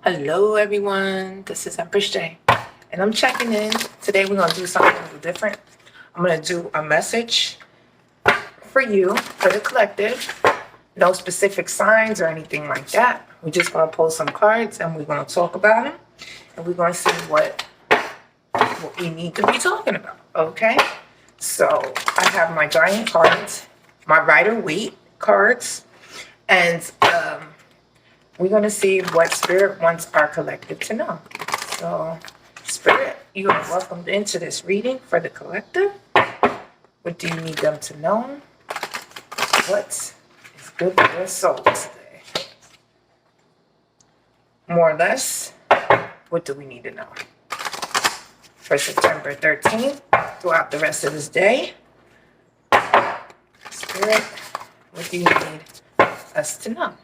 Hello everyone, this is Empress J, and I'm checking in. Today we're going to do something a little different. I'm going to do a message for you, for the collective. No specific signs or anything like that. We're just going to pull some cards and we're going to talk about them. And we're going to see what we need to be talking about, okay? So I have my giant cards, my Rider-Waite cards, and we're going to see what Spirit wants our collective to know. So, Spirit, you are welcomed into this reading for the collective. What do you need them to know? What is good for their soul today? More or less, what do we need to know? For September 13th, throughout the rest of this day, Spirit, what do you need us to know?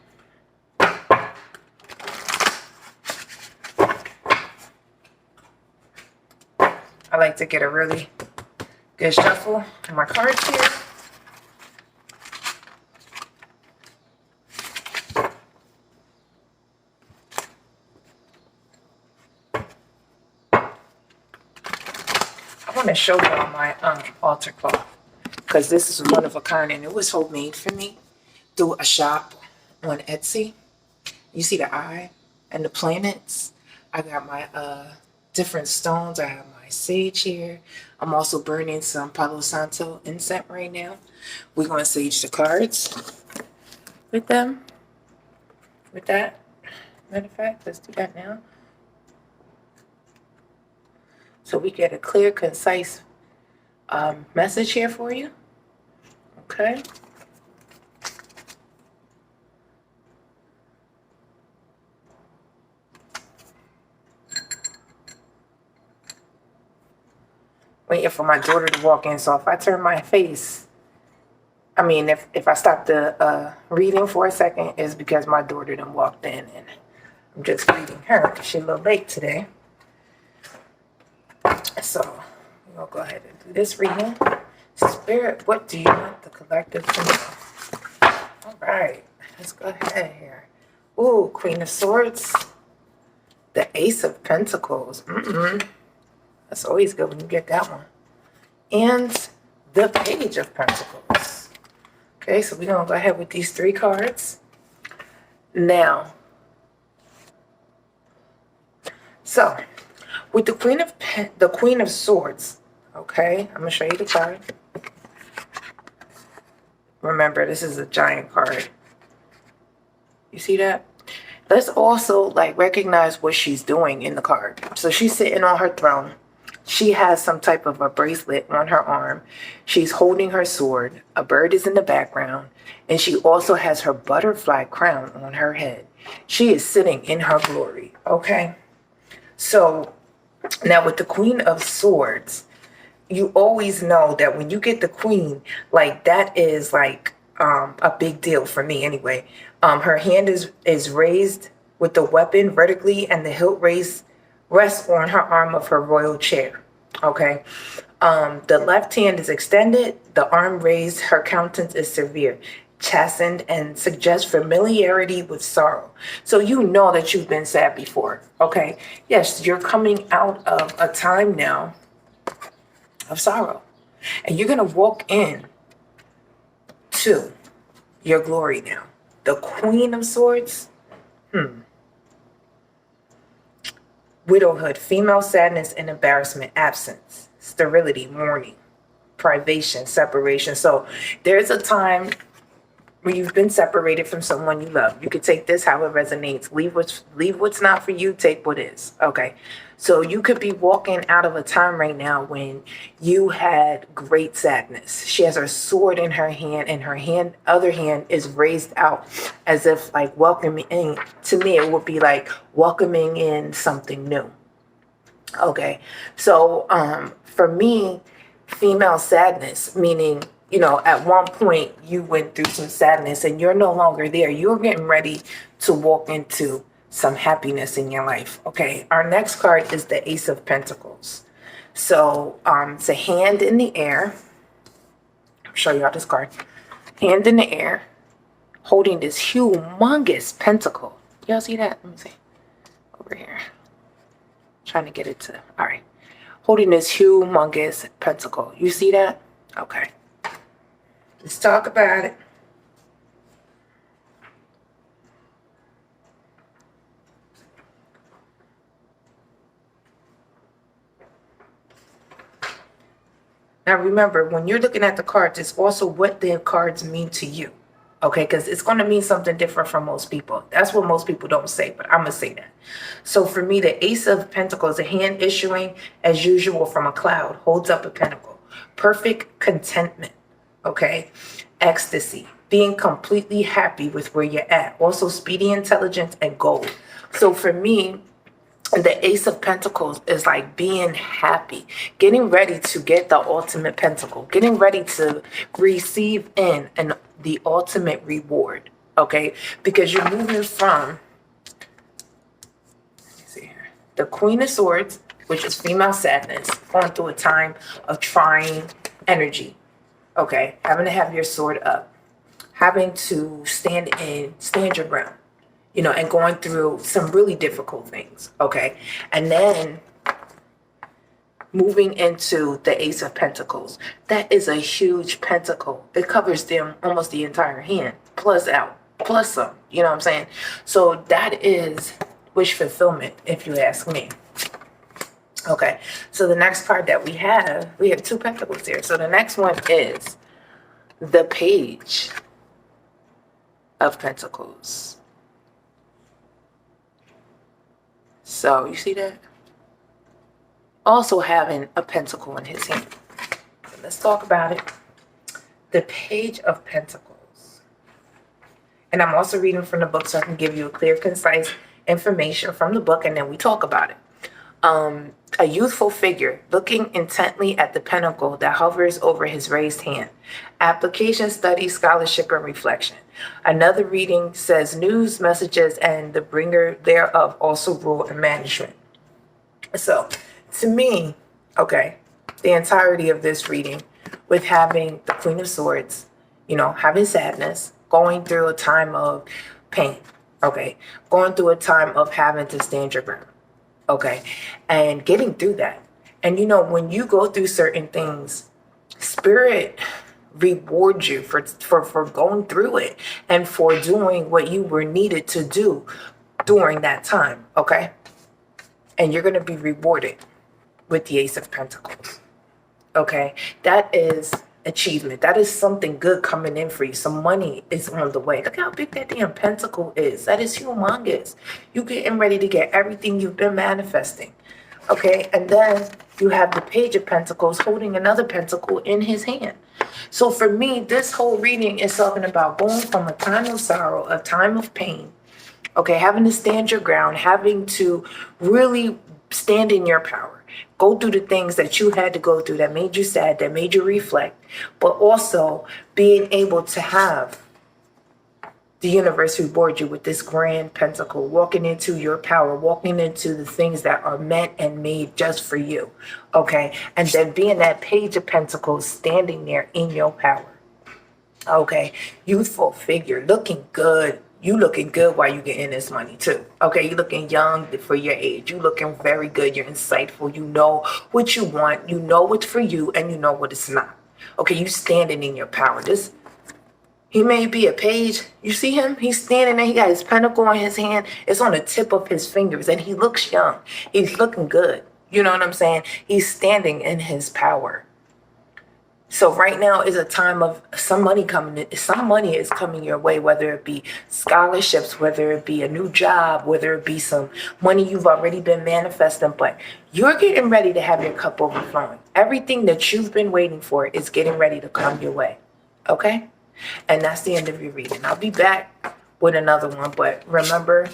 I like to get a really good shuffle in my cards here. I want to show y'all my altar cloth because this is one of a kind and it was homemade for me through a shop on Etsy. You see the eye and the planets. I got my different stones. I have my sage here. I'm also burning some Palo Santo incense right now. We're going to sage the cards with them. With that. Matter of fact, let's do that now. So we get a clear, concise message here for you. Okay. Waiting for my daughter to walk in. So if I turn my face, if I stop the reading for a second, it's because my daughter done walked in and I'm just greeting her because she's a little late today. So we're going to go ahead and do this reading. Spirit, what do you want the collective to know? All right, let's go ahead here. Ooh, Queen of Swords. The Ace of Pentacles. That's always good when you get that one. And the Page of Pentacles. Okay, so we're going to go ahead with these three cards. Now, so with the Queen of Swords, okay, I'm going to show you the card. Remember, this is a giant card. You see that? Let's also recognize what she's doing in the card. So she's sitting on her throne. She has some type of a bracelet on her arm. She's holding her sword. A bird is in the background. And she also has her butterfly crown on her head. She is sitting in her glory. Okay? So now with the Queen of Swords, you always know that when you get the Queen, that is a big deal for me anyway. Her hand is raised with the weapon vertically and the hilt rests on her arm of her royal chair. Okay. The left hand is extended, the arm raised, her countenance is severe, chastened, and suggests familiarity with sorrow. So you know that you've been sad before. Okay. Yes, you're coming out of a time now of sorrow. And you're going to walk in to your glory now. The Queen of Swords. Widowhood, female sadness and embarrassment, absence, sterility, mourning, privation, separation. So there's a time where you've been separated from someone you love. You could take this how it resonates. Leave what's not for you, take what is. Okay. So you could be walking out of a time right now when you had great sadness. She has her sword in her hand and her other hand is raised out as if welcoming in. To me, it would be like welcoming in something new. Okay. So for me, female sadness, meaning, at one point you went through some sadness and you're no longer there. You're getting ready to walk into some happiness in your life. Okay. Our next card is the Ace of Pentacles. So it's a hand in the air. I'll show y'all this card. Hand in the air, holding this humongous pentacle. Y'all see that? Let me see. over here. Trying to get it to, all right. Holding this humongous pentacle. You see that? Okay. Let's talk about it. Now remember, when you're looking at the cards, it's also what the cards mean to you. Okay, because it's going to mean something different from most people. That's what most people don't say, but I'm going to say that. So for me, the Ace of Pentacles, a hand issuing as usual from a cloud, holds up a pentacle. Perfect contentment, okay? Ecstasy, being completely happy with where you're at. Also speedy intelligence and gold. So for me, the Ace of Pentacles is like being happy, getting ready to get the ultimate pentacle, getting ready to receive the ultimate reward, okay? Because you're moving from, let me see here, the Queen of Swords, which is female sadness, going through a time of trying energy, okay? Having to have your sword up, having to stand your ground. You know, and going through some really difficult things, okay? And then moving into the Ace of Pentacles. That is a huge pentacle. It covers them almost the entire hand, plus some, you know what I'm saying? So that is wish fulfillment, if you ask me. Okay, so the next card that we have two pentacles here. So the next one is the Page of Pentacles. So you see that? Also having a pentacle in his hand. Let's talk about it. The Page of Pentacles. And I'm also reading from the book so I can give you a clear, concise information from the book, and then we talk about it. A youthful figure looking intently at the pentacle that hovers over his raised hand. Application, study, scholarship, and reflection. Another reading says news, messages, and the bringer thereof also rule and management. So, to me, okay, the entirety of this reading, with having the Queen of Swords, you know, having sadness, going through a time of pain, okay, going through a time of having to stand your ground, okay, and getting through that. And, you know, when you go through certain things, Spirit reward you for going through it and for doing what you were needed to do during that time, okay? And you're going to be rewarded with the Ace of Pentacles, okay? That is achievement. That is something good coming in for you. Some money is on the way. Look how big that damn pentacle is. That is humongous. You getting ready to get everything you've been manifesting, okay? And then you have the Page of Pentacles holding another pentacle in his hand. So for me, this whole reading is talking about going from a time of sorrow, a time of pain, okay, having to stand your ground, having to really stand in your power, go through the things that you had to go through that made you sad, that made you reflect, but also being able to have the universe reward you with this grand pentacle, walking into your power, walking into the things that are meant and made just for you, okay? And then being that Page of Pentacles standing there in your power, okay? Youthful figure, looking good. You looking good while you getting this money too, okay? You looking young for your age. You looking very good. You're insightful. You know what you want. You know what's for you, and you know what it's not, okay? You standing in your power. He may be a page. You see him? He's standing there. He got his pentacle in his hand. It's on the tip of his fingers, and he looks young. He's looking good. You know what I'm saying? He's standing in his power. So right now is a time of some money coming in. Some money is coming your way, whether it be scholarships, whether it be a new job, whether it be some money you've already been manifesting. But you're getting ready to have your cup overflowing. Everything that you've been waiting for is getting ready to come your way. Okay? And that's the end of your reading. I'll be back with another one, but remember,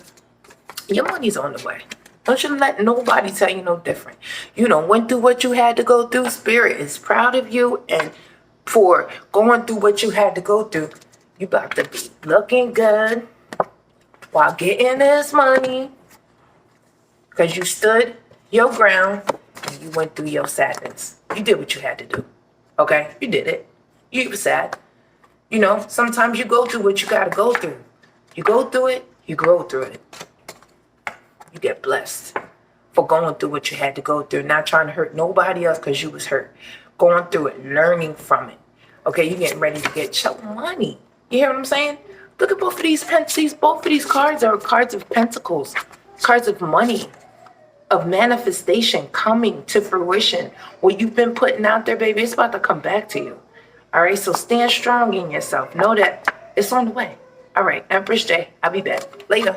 your money's on the way. Don't you let nobody tell you no different. You done went through what you had to go through. Spirit is proud of you, and for going through what you had to go through, you about to be looking good while getting this money because you stood your ground and you went through your sadness. You did what you had to do. Okay? You did it. You were sad. You know, sometimes you go through what you got to go through. You go through it, you grow through it. You get blessed for going through what you had to go through, not trying to hurt nobody else because you was hurt. Going through it, learning from it. Okay, you getting ready to get your money. You hear what I'm saying? Look at both of these both of these cards are cards of pentacles, cards of money, of manifestation coming to fruition. What you've been putting out there, baby, it's about to come back to you. All right, so stand strong in yourself. Know that it's on the way. All right, Empress J, I'll be back later.